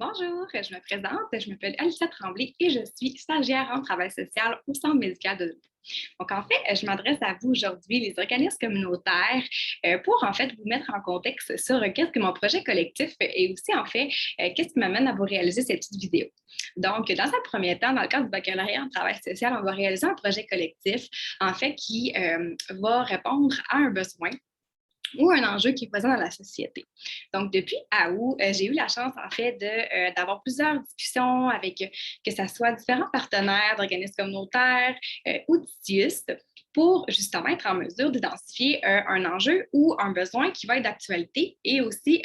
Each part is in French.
Bonjour, je me présente, je m'appelle Alicia Tremblay et je suis stagiaire en travail social au Centre médical de Leboeuf. Donc, en fait, je m'adresse à vous aujourd'hui, les organismes communautaires, pour en fait vous mettre en contexte sur qu'est-ce que mon projet collectif et aussi, en fait, qu'est-ce qui m'amène à vous réaliser cette petite vidéo. Donc, dans un premier temps, dans le cadre du baccalauréat en travail social, on va réaliser un projet collectif, en fait, qui va répondre à un besoin ou un enjeu qui est présent dans la société. Donc, depuis août, j'ai eu la chance, en fait, d'avoir plusieurs discussions avec, que ce soit différents partenaires d'organismes communautaires ou d'ITIUS pour justement être en mesure d'identifier un enjeu ou un besoin qui va être d'actualité et aussi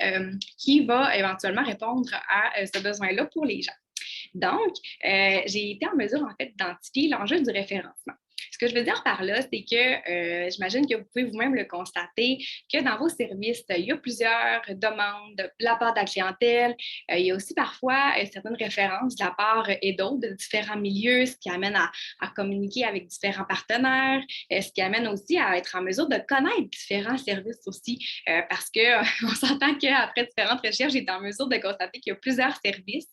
qui va éventuellement répondre à ce besoin-là pour les gens. Donc, j'ai été en mesure, en fait, d'identifier l'enjeu du référencement. Ce que je veux dire par là, c'est que j'imagine que vous pouvez vous-même le constater que dans vos services, il y a plusieurs demandes de la part de la clientèle. Il y a aussi parfois certaines références de la part et d'autres de différents milieux, ce qui amène à communiquer avec différents partenaires, ce qui amène aussi à être en mesure de connaître différents services aussi, parce qu'on s'entend qu'après différentes recherches, j'ai été en mesure de constater qu'il y a plusieurs services.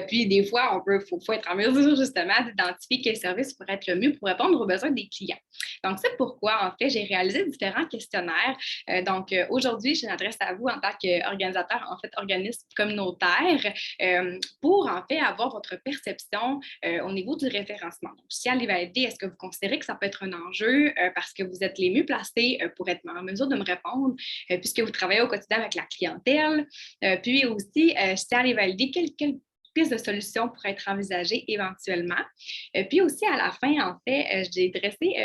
Puis des fois, faut être en mesure justement d'identifier quel service pourrait être le mieux pour répondre aux besoins des clients. Donc, c'est pourquoi, en fait, j'ai réalisé différents questionnaires. Aujourd'hui, je m'adresse à vous en tant qu'organisateur, en fait, organisme communautaire, pour, en fait, avoir votre perception au niveau du référencement. Donc, si elle est validée, est-ce que vous considérez que ça peut être un enjeu parce que vous êtes les mieux placés pour être en mesure de me répondre, puisque vous travaillez au quotidien avec la clientèle? Puis aussi, si elle est validée, quelle piste de solution pourrait être envisagée éventuellement. Puis aussi, à la fin, en fait, j'ai dressé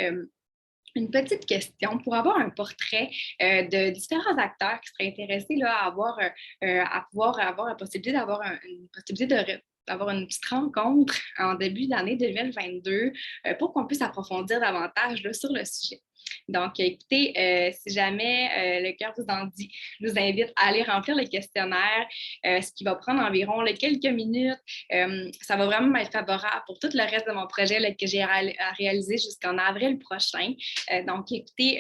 une petite question pour avoir un portrait de différents acteurs qui seraient intéressés là, à pouvoir avoir la possibilité d'avoir une possibilité d'avoir une petite rencontre en début d'année 2022 pour qu'on puisse approfondir davantage là, sur le sujet. Donc, écoutez, si jamais le cœur vous en dit, je vous invite à aller remplir le questionnaire, ce qui va prendre environ quelques minutes. Ça va vraiment être favorable pour tout le reste de mon projet là, que j'ai à réaliser jusqu'en avril prochain. Donc, écoutez,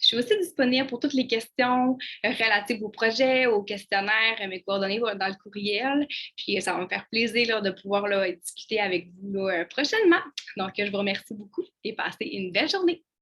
je suis aussi disponible pour toutes les questions relatives au projet, au questionnaire. Mes coordonnées vont dans le courriel. Puis, ça va me faire plaisir là, de pouvoir là, discuter avec vous là, prochainement. Donc, je vous remercie beaucoup et passez une belle journée.